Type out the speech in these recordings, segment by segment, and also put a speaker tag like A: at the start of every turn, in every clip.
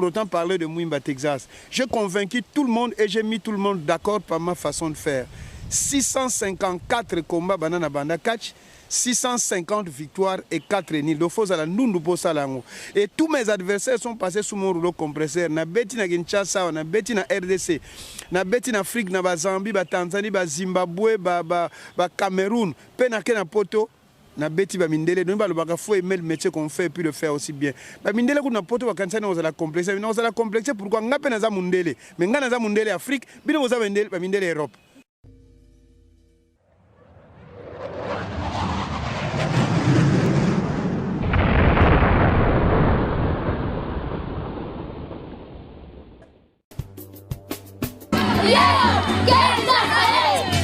A: pour autant parler de Mouimba, Texas. J'ai convaincu tout le monde et j'ai mis tout le monde d'accord par ma façon de faire. 654 combats banana banda catch, 650 victoires et 4 nuls. Et tous mes adversaires sont passés sous mon rouleau compresseur. Na beti na Kinshasa, na beti na RDC, na beti na Afrique, na Zambie, Tanzanie, Zimbabwe, Cameroun, penake na poto. Na beti ba mindele donc ba faut aimer le métier qu'on fait et puis le faire aussi bien. Ba mindele ko na poto ba kanisa na ozala complexer, na ozala complexer pourquoi ngape na za mundele. Mais ngana za mundele Afrique, bino boza mindele ba mindele Europe.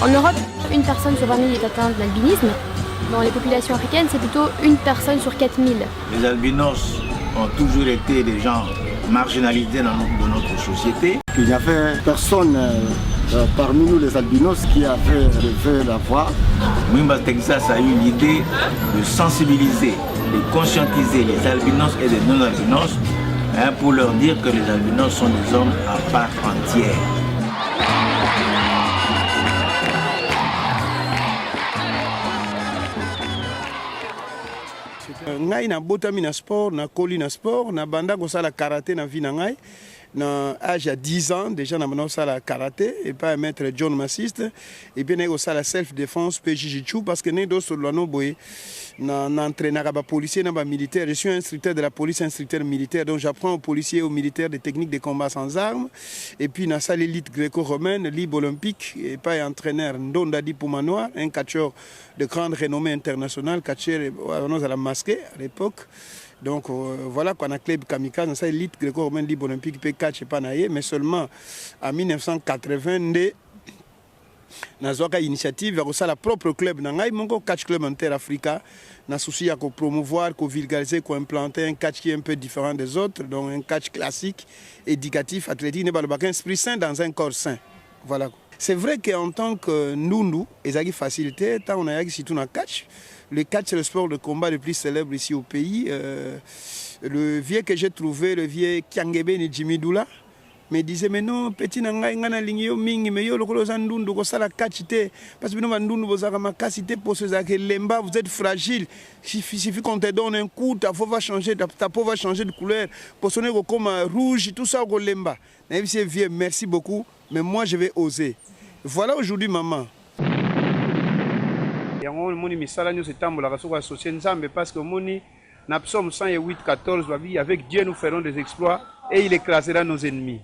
B: En Europe, une personne sur 20 000 est atteinte d'albinisme. Dans les populations africaines, c'est plutôt une personne sur 4 000.
C: Les albinos ont toujours été des gens marginalisés dans notre société.
D: Il n'y avait personne parmi nous les albinos qui avait levé la voix.
C: Mouimba Texas a eu l'idée de sensibiliser, de conscientiser les albinos et les non-albinos pour leur dire que les albinos sont des hommes à part entière.
A: Ngai na botami na sport, na koli na sport, na banda ko sala karaté na vie na ngai. Na âge à 10 ans, déjà na banda ko sala karaté et pas maître John m'assiste et puis na ko sala self défense PJJU parce que né do solano boy na entraîneur ba policier na ba militaire. Je suis instructeur de la police, instructeur militaire, donc j'apprends aux policiers et aux militaires des techniques de combat sans armes et puis na salle élite gréco-romaine, libre olympique et pas entraîneur Ndonda Di Poumanoir, un catcheur de grande renommée internationale, catcheur à la masquée à l'époque. Donc voilà qu'on a club kamikaze, ça élite gréco-romaine libre olympique peut catch pas naïe, mais seulement en 1980 nazwaka initiative à la propre club nangai mongo catch club Inter-Africa na souci à promouvoir, vulgariser, implanter un catch qui est un peu différent des autres, donc un catch classique, éducatif, athlétique, ne pas le esprit sain dans un corps sain. Voilà. C'est vrai qu'en tant que nous, ils ont facilité, tant on a eu surtout dans le catch. Le catch, c'est le sport de combat le plus célèbre ici au pays. Le vieux que j'ai trouvé, le vieux Kiangebe Jimmy Doula, me disait mais non, petit nanga ngana lingio mingi mais yo lokolo zandundu ko sala catch té parce que nous vandundu bozaka makasité pour ce que lemba vous êtes fragile. Il suffit qu'on te donne un coup, ta peau va changer, ta peau va changer de couleur, pour sonner comme rouge, tout ça au lemba. C'est vieux, merci beaucoup, mais moi je vais oser. Voilà aujourd'hui maman. Yango moni misala nyo setambola kaso kwa associé nzambe parce que moni na psaume 108:14 babi avec Dieu nous ferons des exploits et il écrasera nos ennemis.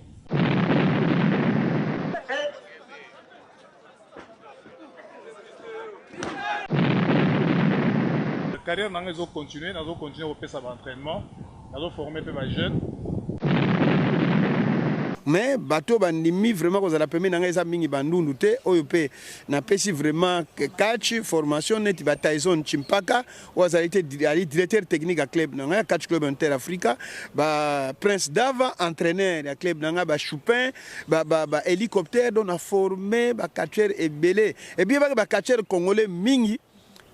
E: La carrière n'a pas continué, n'a pas continué au PESA d'entraînement, n'a pas formé les jeunes.
A: Mais bateau bandimi vraiment qu'on a la première nanga mingi bandundu te oyopé na pesi vraiment catch formation net ba Tyson Chimpaka ou azalité directeur technique à club nanga catch club Inter-Africa ba Prince Dava entraîneur à club nanga ba Choupin ba hélicoptère dont a formé ba catcheur et belé et bien ba catcheur congolais mingi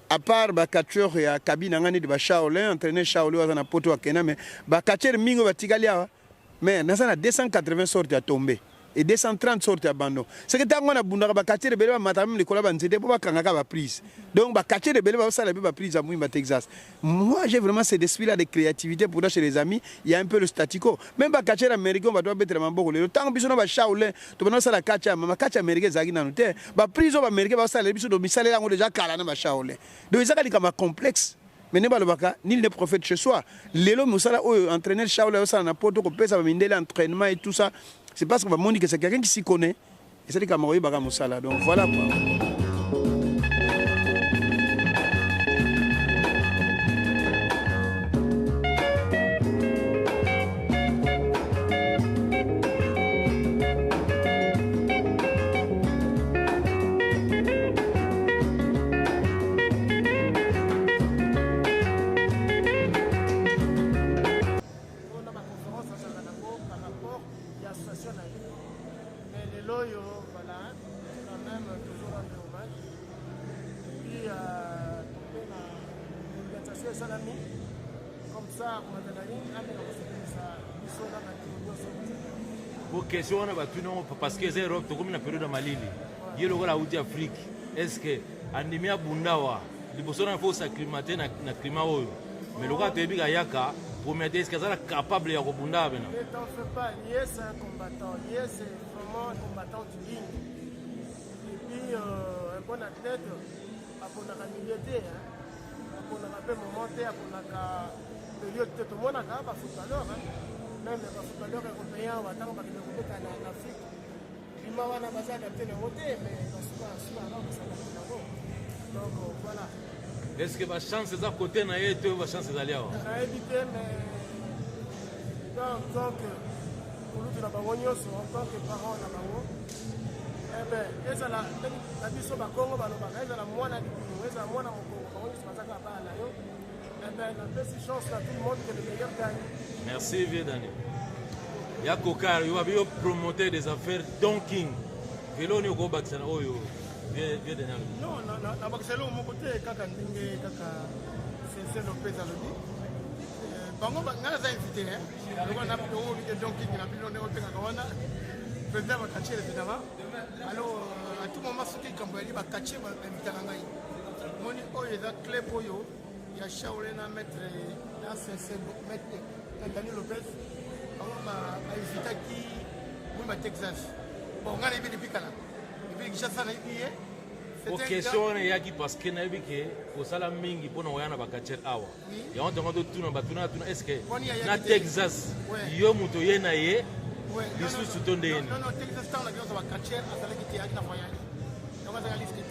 A: à part ba catcheur ya cabine nanga ni ba Shaolin entraîneur Shaolin na poto akena mais ba catcheur mingi ba Tigalia. Mais nous avons 280 sorties à tomber et 230 sorties à abandon. C'est que tant qu'on a bunda ba quartier de Belé matam les collabs nzete pour ba kangaka ba prise. Donc ba quartier de Belé ba ça la ba prise à Mouimba Texas. Moi j'ai vraiment cet esprit là de créativité pour chez les amis, il y a un peu le statico. Même ba quartier américain on va doit mettre mambo le temps biso ba Shaolin, to ba ça la quartier ma quartier américain zagi na noté. Ba prise ba américain ba ça la biso do misale là on déjà kala na ba Shaolin. Donc ça comme complexe. Mais nul n'est prophète chez soi. Lélo Moussala, entraîneur Shaolin, ça n'a pas de compétence, ça va mener l'entraînement et tout ça. C'est parce qu'on va montrer que c'est quelqu'un qui s'y connaît. Et c'est le Cameroun Baga Moussala. Donc voilà quoi.
F: Comme ça, on a de la ligne, Pour question on a battu non parce que c'est Europe comme une période malili. Il y a la route Afrique. Est-ce que anemia bundawa liboso na faut s'acclimater na climat oyo. Mais le gars tebi yaka pour mettre est-ce que ça capable ya kobunda bena.
G: Ne t'en fais pas, Lié c'est un combattant, Lié c'est vraiment un combattant du ligne. Et puis un bon athlète pour la milieuté pour la paix momenter pour la période de tout le monde a pas footballeur même les footballeurs européens ou attendre parce que le groupe en Afrique il m'a on a basé adapté le côté mais c'est pas là ça donc voilà.
F: Est-ce que la chance est à côté na yé toi la chance est allée
G: on a évité mais donc pour nous la baronio en tant que parents na bango eh ben ezala la biso ba Congo ba loba ezala mwana libumu ezala mwana mokongo bango basaka ba la yo eh ben la belle chance à tout le monde que le meilleur gagne.
F: Merci vieux Dani. Ya kokar yo abi promoter des affaires donking velo ni ko baksana oyo vieux Dani.
G: Non na bakselo mo côté kaka ndinge kaka c'est Lopez à l'odi bango ba ngana za invité donc on a eu donking na bilo ne ko tenga kawana président va catcher évidemment alors à tout moment ce qui Kambali va catcher va inviter ngai moni oyo za club oyo ya Shaolin na maître na c'est maître Daniel Lopez on va inviter qui moi Texas bon ngana ibi dipikala ibi kishasa na ibi
F: o question ya ki parce que na ibi ke ko sala mingi pona oyana ba catcher awa ya on demande tout na batuna est-ce que na Texas yo muto yena ye
G: ouais
F: lisusu tonde yena
G: non Texas town la grande va catcher asala ki ya na voyage donc on va liste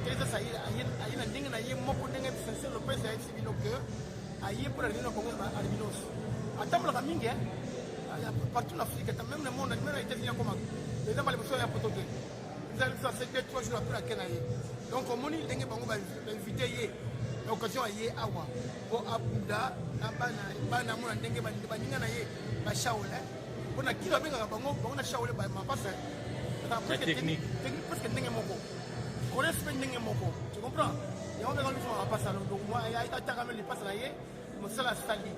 G: Texas ayi na ndinga na ye moko ndinga c'est Lopez ya civilo que ayi pour aller na Congo albinos attendre la mingi partout en Afrique même le monde même les États-Unis comme les gens les personnes ya potoke ils allaient ça c'est 2-3 jours après la Kenya donc on moni ndenge bango ba inviter ye l'occasion ye awa po abunda na bana mona ndenge ba ninga na ye ba Shaolin on a kilo benga bango on a Shaolin ba mapasa
F: la technique
G: parce que ndenge moko on respecte ndenge moko tu comprends et on va lui faire passer donc moi ya ta même les passer là ye mo sala sali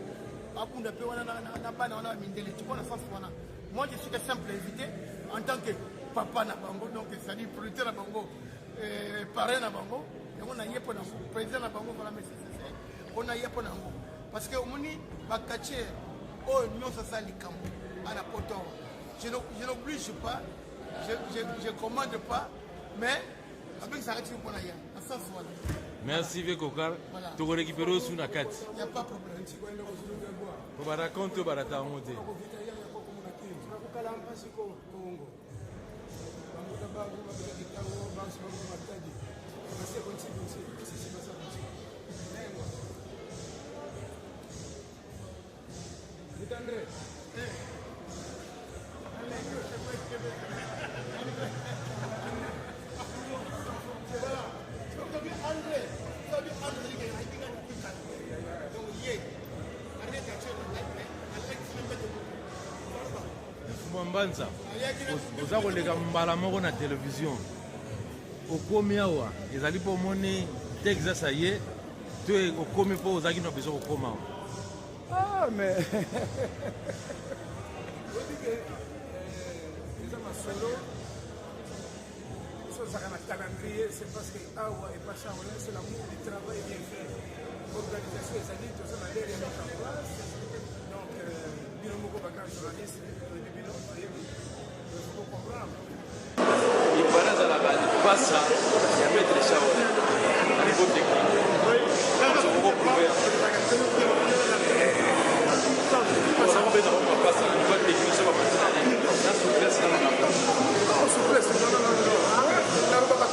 G: abunda pe wana na bana wana mindele tu connais ça wana moi je suis que simple invité en tant que papa na bango donc c'est dire producteur na bango parrain na bango et on a yepo na président na bango voilà mais c'est on a yepo na bango parce que omoni ba catcher oh non ça sali kambo à la poto je n'oblige pas je commande pas mais avec ça reste pour la ya à ça voilà.
F: Merci vieux Kokar. Tu vas récupérer sous la carte.
G: Il n'y a pas de problème.
F: On va raconter par la monter. Mbanza oza koleka mbala moko na télévision okomi awa ezali mpo omoni Texas aye to okomi mpo ozalaki na besoin kokoma awa
A: ah mais
G: eza masolo sozaka na calendrier c'est parce que awa et pas Shaolin c'est l'amour du travail bien fait organisation ezali toza na ndenge ya en place donc bino moko baka journaliste
F: il paraît à la base il passe à mettre les Shaolin à niveau technique c'est beaucoup prouvé ça va bien on va passer à niveau technique ça va passer la souplesse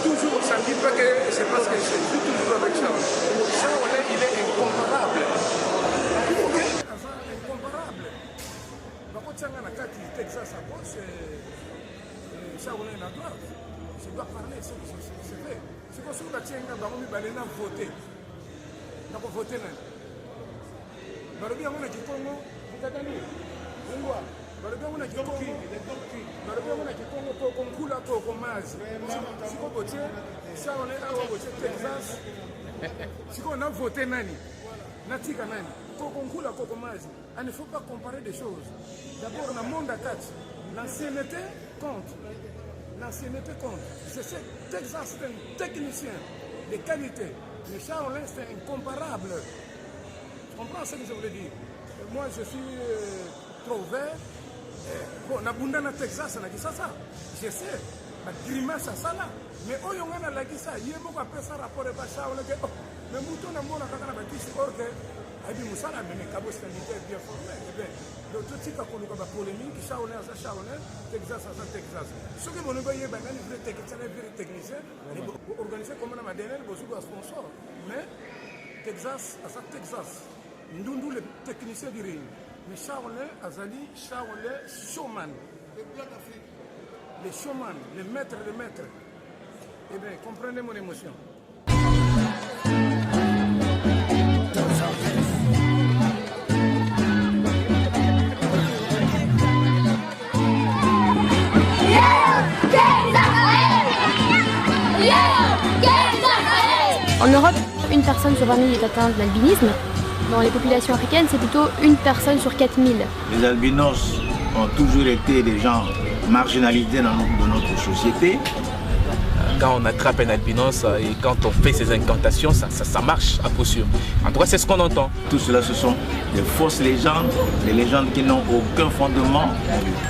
G: toujours ça ne dit pas que c'est parce que je suis toujours avec Shaolin Shaolin il est incomparable bakotanga na kati Texas à cause Shaolin na droite je dois parler c'est vrai c'est comme si on tient bango mibale na voter na ko voter nani balobi yango na Kikongo mutadani ngwa balobi yango na Kikongo balobi yango na Kikongo po konkula po komazi siko botie Shaolin awa botie Texas siko na voter nani natika nani ko konkula ko komazi
H: Il ne faut pas comparer des choses. D'abord, dans le monde à 4, l'ancienneté compte. L'ancienneté compte. C'est ce Texas, c'est un technicien de qualité. Le Shaolin, c'est incomparable. Je comprends ce que je voulais dire. Moi, je suis trop vert. Bon, on a Texas, on a dit ça. Je sais. La grimace à ça là. Mais on a dit ça. Il y a beaucoup de ça rapport avec Shaolin. Mais mouton a mon akakana bakisi or que abi musala mais kabo c'est un militaire bien formé. Eh bien, donc tout ce qui a connu comme polémique, Shaolin, Texas, Texas. Ce que mon envoyé ben un vrai technicien, organisé comme on a dernière bosu de sponsor. Mais Texas, Ndundu le technicien du ring. Mais Shaolin, Azali, Shaolin, showman. Les showman, les maîtres de maîtres. Eh bien, comprenez mon émotion.
B: En Europe, une personne sur 20 000 est atteinte d'albinisme. Dans les populations africaines, c'est plutôt une personne sur 4 000.
C: Les albinos ont toujours été des gens marginalisés dans notre société.
I: Quand on attrape un albinos et quand on fait ces incantations, ça marche à coup sûr. En tout cas, c'est ce qu'on entend.
C: Tout cela, ce sont des fausses légendes, des légendes qui n'ont aucun fondement.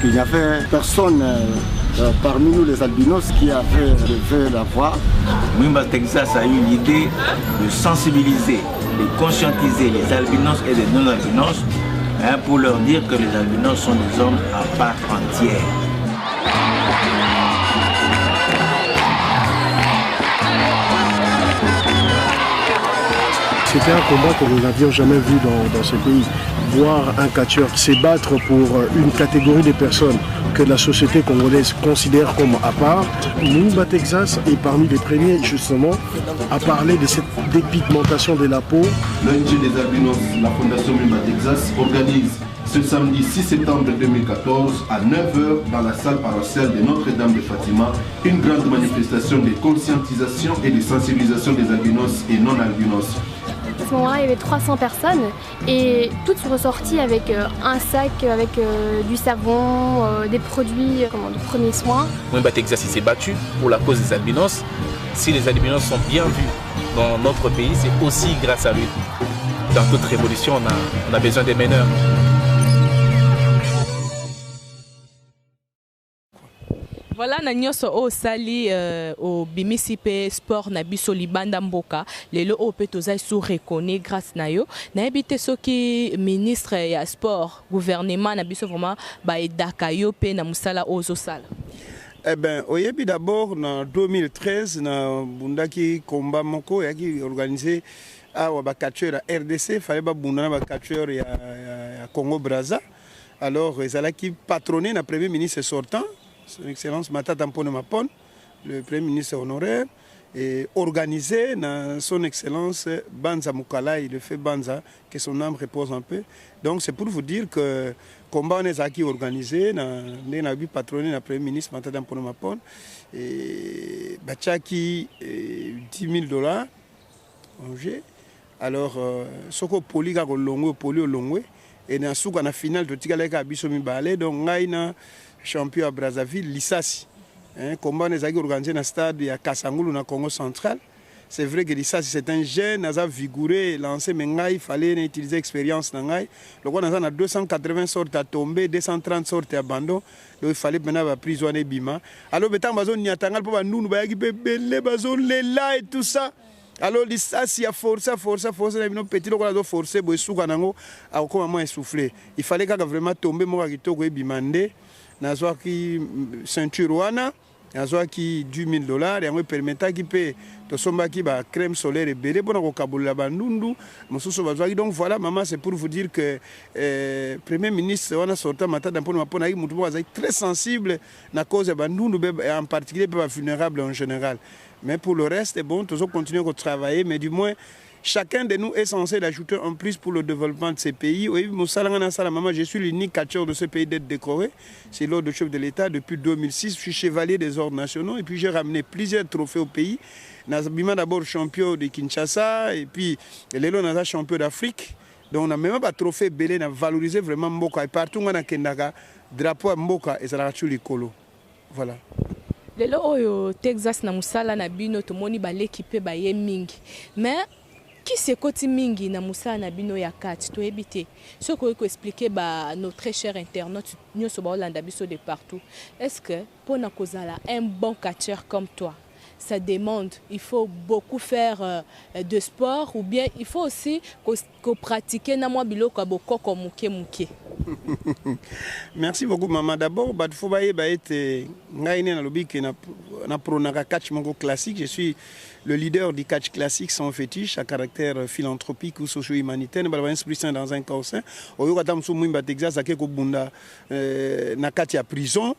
D: Il n'y avait personne parmi nous les albinos qui a fait la voix.
C: Mwimba Texas a eu l'idée de sensibiliser, de conscientiser les albinos et les non-albinos pour leur dire que les albinos sont des hommes à part entière.
J: C'était un combat que nous n'avions jamais vu dans ce pays. Voir un catcheur se battre pour une catégorie de personnes que la société congolaise considère comme à part. Mwimba Texas est parmi les premiers justement à parler de cette dépigmentation de la peau.
K: L'ONG des albinos, la Fondation Mwimba Texas, organise ce samedi 6 septembre 2014 à 9h dans la salle paroissiale de Notre-Dame de Fatima une grande manifestation de conscientisation et de sensibilisation des albinos et non-albinos.
B: À ce moment-là, il y avait 300 personnes et toutes sont ressorties avec un sac, avec du savon, des produits de premiers soins.
I: Mwimba Texas s'est battu pour la cause des albinos. Si les albinos sont bien vus dans notre pays, c'est aussi grâce à lui. Dans toute révolution, on a besoin des meneurs.
L: Voilà na nyonso o sali au bimisi pe sport na biso libanda mboka lelo o pe tozai sous reconnu grâce na yo na ebité soki ministre ya sport gouvernement na biso vraiment ba edaka yo pe na musala ozo sala.
A: Eh ben oyebi d'abord en 2013 na bundaki combat moko yaki organisé awa ba catcheur à RDC fallait ba bundana ba catcheur ya Congo Brazza. Alors ezalaki patronné na premier ministre sortant Son Excellence Matata Mpone Mapone, le Premier ministre honoraire, et organisé dans Son Excellence Banza Moukalai, le fait Banza, que son âme repose un peu. Donc c'est pour vous dire que le combat on est organisé, on a vu patronné le Premier ministre Matata Mpone Mapone, et Bachaki $10 000 en jeu. Alors, Soko Poli Kako Longwe, Poli Olongwe, et dans la finale de Tigaleka Abisomi Balé, donc Ngaïna. Champion à Brazzaville, Lissassi. Combat on est organisé dans le stade de Kassangulu, dans le Congo central. C'est vrai que Lissassi, c'est un jeune, il a vigouré, lancé, mais il fallait utiliser l'expérience. Le roi a 280 sortes à tomber, 230 sortes à abandon. Donc il fallait maintenant emprisonner Bima. Alors, il y a un et tout ça. Alors, Lissassi a forcé, petit a forcé, il fallait vraiment tomber, nazwaki ceinture wana nazwaki $10 000 yango permetaki pe tosombaki ba crème solaire ebele pona kokabolela bandundu mosusu bazwaki. Donc voilà maman, c'est pour vous dire que premier ministre wana sortant Matata Mpone Mapone aki mutu bazaki très sensible na cause ya bandundu en particulier pe ba vulnérable en général. Mais pour le reste bon, toujours continuer à travailler, mais du moins chacun de nous est censé d'ajouter en plus pour le développement de ces pays. Oui, je suis l'unique catcheur de ce pays d'être décoré. C'est l'ordre de chef de l'État depuis 2006. Je suis chevalier des ordres nationaux et puis j'ai ramené plusieurs trophées au pays. Nazabima d'abord champion de Kinshasa et puis Lelo Naza champion d'Afrique. Donc on a même pas trophée belé, on a valorisé vraiment Mboka. Et partout on a kendaka drapeau à Mboka et ça l'a rachu l'écolo. Voilà.
L: Lelo oyo Texas na musala na bino to moni ba l'équipe ba ye mingi. Mais qui se koti mingi na musala na bino ya kati to ebité. Ce que vous expliquer ba nos très chers internautes nyoso ba Hollanda biso de partout. Est-ce que pour na kozala un bon catcheur comme toi, ça demande, il faut beaucoup faire de sport ou bien il faut aussi qu'on pratique na mwa biloko boko ko muke muke.
A: Merci beaucoup maman. D'abord, il faut être na pronaka catch mongo classique. Je suis le leader du catch classique sans fétiche à caractère philanthropique ou socio-humanitaire. Nous avons esprit sain dans un corps sain. Au lieu de Texas, na catch à prison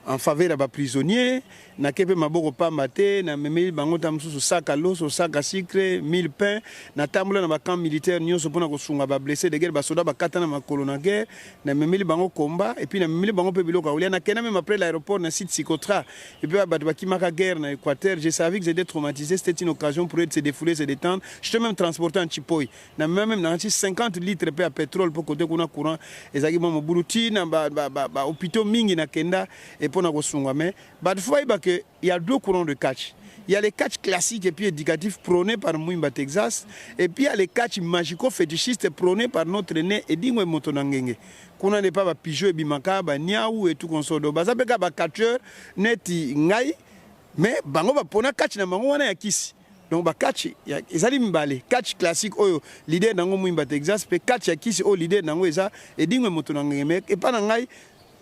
A: en faveur des prisonniers. Na kepe maboko pa maté na memeli bango tamsusu sac à l'eau, sac à sucre, 1000 pains na tambula na ba camp militaire nyonso pona ko sunga ba blessé de guerre ba soda ba katana makolo na guerre na memeli bango combat et puis na memeli bango pe biloko olia na kena même après l'aéroport na site Psychotra et puis ba kimaka guerre na Équateur. Je savais que j'étais traumatisé, c'était une occasion pour eux de se défouler, se détendre. Je te même transporté en Chipoy na même na 50 litres de pétrole pour côté kuna courant ezaki mo buluti na ba hôpitaux mingi na kenda et pona ko sunga mais ba fois il y a deux courants de catch. Il y a les catch classiques et puis éducatifs prônés par Mouimba Texas. Et puis il y a les catch magico-fétichistes prônés par notre aîné Edingwe Motonangenge. Qu'on n'est pas Pigeot et Bimaka, Niaou et tout qu'on soit. Ça peut être catcheur, neti ngai, mais bango va pona catch na bango wana ya kisi. Donc ba catch, ils allaient m'baler. Catch classique, l'idée d'ango Mouimba Texas, puis catch ya kisi, l'idée d'ango eza Edingwe Motonangenge. Et pas ngai.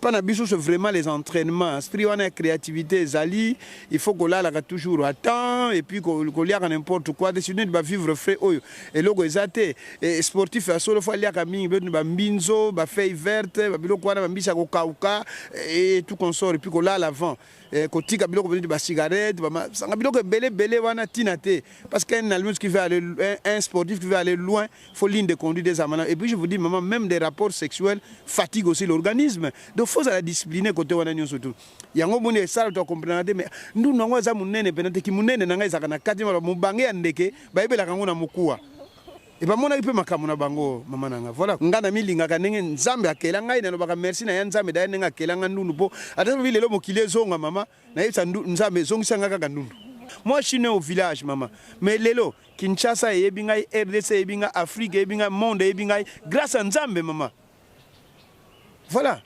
A: Pendant c'est vraiment les entraînements. Esprit on a créativité, Zali, il faut qu'on l'a toujours à temps et puis qu'on l'y a n'importe quoi. Décider de vivre frais. Et là, les sportifs, à solo fois, il y a des binzo, des feuilles vertes, et tout qu'on sort et puis qu'on l'a à l'avant. Côté kabilo ko ba cigarette ça kabilo ko belé wana tinate parce qu'un alliance qui veut aller un sportif qui veut aller loin faut ligne de conduite des amana et puis je vous dis maman même des rapports sexuels fatigue aussi l'organisme donc faut la discipliner côté wana nyo surtout yango moni ça to comprendre mais nous nongo za munene penate ki munene nanga izaka na kati mala mubange ya ndeke ba ibela kango na mukuwa et pas mon avis makamu na bango mama nanga voilà ngana milinga kanenge nzambe akela ngai na lobaka merci na ya nzambe da nenga akela ngandu po ata vile lo mokile zonga mama na yesa nzambe zongisa ngaka kandu. Moi je suis né au village maman mais lelo Kinshasa e bingai RDC e binga Afrique e binga monde e bingai grâce à nzambe maman voilà.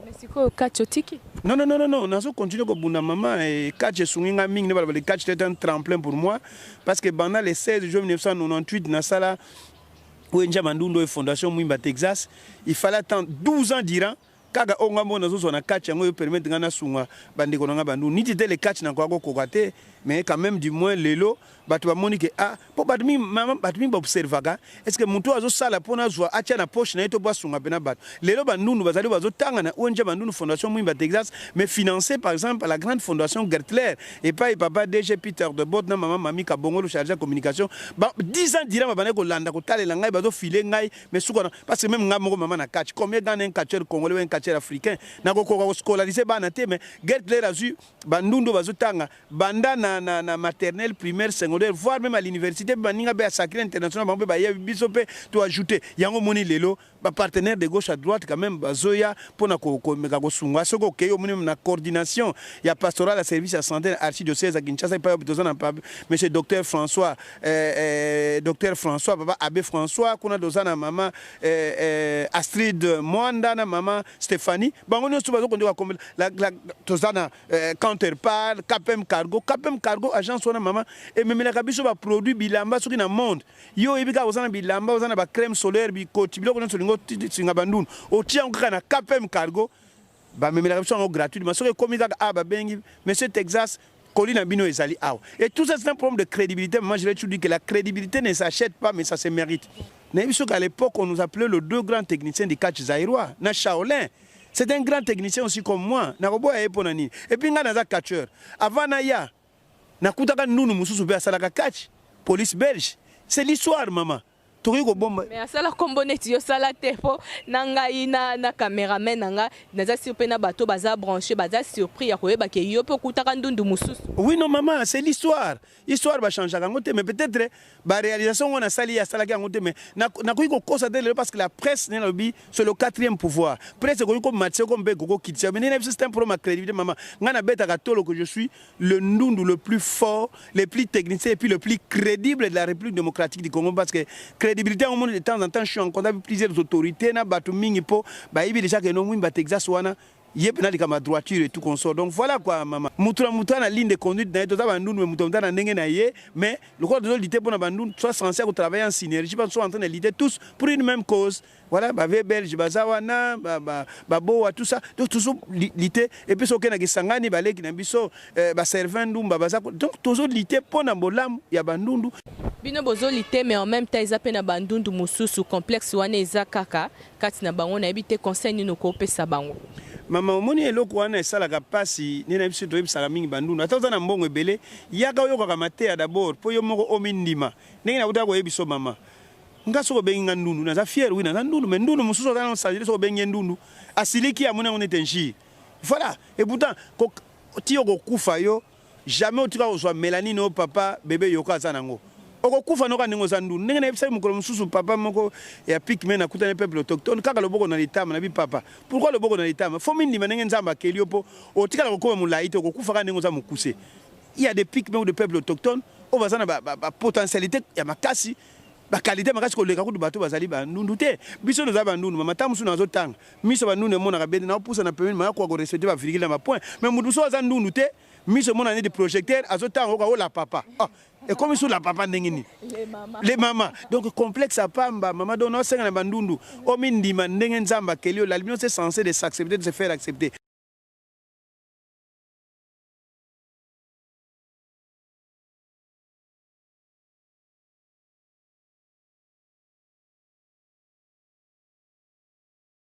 L: Mais c'est quoi catch otiki?
A: Non, on a continué comme bunda maman et catch sunginga ming le catch était un tremplin pour moi parce que pendant les 16 juin 1998 na sala où Njamandundo et Fondation Mouimba Texas, il fallait attendre 12 ans d'Iran. Kaga onga mona zo na catch yango permettre ngana sunga bande ko nga bandu niti te le catch na kwa ko kokate mais quand même du moins lelo batu ba monique ah po batmi mama batmi ba observaga est-ce que muntu azo sala pona zwa acha na poche na eto ba sunga pena bat lelo bandu bazali bazo tanga na onja bandu Fondation Mouimba Texas mais financé par exemple par la grande fondation Gertler et pas et papa DG Peter de Bot na maman mami Kabongo le chargé de communication ba 10 ans dira ba ko landa ko tale la ngai bazo filer ngai mais suko parce que même ngamo maman na catch combien dans un catcheur congolais un catcheur africain na ko scolariser bana te mais Gertler azu bandundo bazo tanga banda na maternelle primaire secondaire voire même à l'université baninga be sacré international ba ba bisope to ajouter yango moni lelo ba partenaire de gauche à droite quand même bazoya pona ko meka ko sunga soko keyo moni na coordination ya pastoral à service à santé archidiocèse à Kinshasa pas besoin pa monsieur docteur François baba abbé François kuna dozana mama Astrid Mwanda na mama Stéphanie bango nyo suba ko ndika la tozana counterpart Capem Cargo agence wana mama et même la kabiso ba produit bilamba soki na monde yo ebika ozana bilamba ozana ba crème solaire bi koti biloko na solingo singa bandunu otia ngaka na Capem Cargo ba même la kabiso gratuit soki komi kaka aba bengi monsieur Texas Colina Bino ezali awa et tout ça c'est un problème de crédibilité. Moi je l'ai toujours dit que la crédibilité ne s'achète pas mais ça se mérite. À l'époque on nous appelait les deux grands techniciens du catch zaïrois na Shaolin. C'est un grand technicien aussi comme moi. Et puis, il y a un catcheur. Avant, il y a un catch. Police belge. C'est l'histoire, maman. tokoki kobomba.
L: Mais asala kombo neti yo sala te po nangai na cameraman nanga naza surpris na bato baza branché baza surpris ya koyeba ke yo pe kutaka ndundu mususu.
A: Oui non maman, c'est l'histoire. Histoire va changer kango te mais peut-être ba réalisation on a sali ya sala kango te mais na koki ko constater parce que la presse n'est lobby c'est le 4e pouvoir. Presse ko ko match ko mbe ko kitcha mais n'est système pour ma crédibilité maman. Ngana beta ka tolo que je suis le ndundu le plus fort, le plus technicien et puis le plus crédible de la République démocratique du Congo parce que crédibilité au monde de temps en temps je suis en contact avec plusieurs autorités na batu mingi po ba ibi déjà que no mwimba Texas wana yep na dika ma droiture et tout consort. Donc voilà quoi maman. Mutura na ligne de conduite na to za bandundu mais mutura na ndenge na ye mais le corps de l'unité pour na bandundu soit censé travailler en synergie parce qu'ils sont en train de lutter tous pour une même cause. Voilà ba belge bazawana ba boa tout ça donc toujours lutter et puis soke na kisangani ba leki na biso ba servant ndumba baza donc toujours lutter pour na bolam ya bandundu.
L: Bino bozo lutter mais en même temps ils appellent na bandundu mususu complexe wana eza kaka kati na bango na ebite conseil nino ko pesa bango.
A: Mama omoni eloko wana esalaka pasi nina biso toyebisaka mingi bandundu ata oza na mbongo ebele yaka oyokaka mateya d'abord mpo yo moko omindima ndenge nakutaka koyebiso mama nga soko bengi nga ndundu naza fier wi naza ndundu mais ndundu mosusu aza na sagile soko bengi ndundu asiliki amoni yango nete njire voilà et pourtant ti okokufa yo jamais otika kozwa mélanine o papa bebe yoko aza nango okokufa noka ndenge oza ndundu ndenge nayebisaki mokolo mosusu papa moko ya pikme nakutani peuple autochtone kaka loboko na litama na bi papa pourquoi loboko na litama fo mindima ndenge nzambe akeli yo mpo otikala kokoma molai te okokufaka ndenge oza mokuse. Il y a des pikme ou des peuples autochtones o baza na potentialité ya makasi ba qualité makasi koleka kutu bato bazali bandundu te biso noza bandundu mama tamusu nazo tanga miso bandundu emonaka bende na opusa na pemini maya kwa korespecte ba virgule na point mais mutu so aza ndundu te miso mona ne de projecteur azo tanga oka o la papa et comme sur la papa ndenge ni les mamas donc complexe à pamba mama dona senga na bandundu o mindima ndenge nzamba kelio la lumière c'est censé de s'accepter de se faire accepter.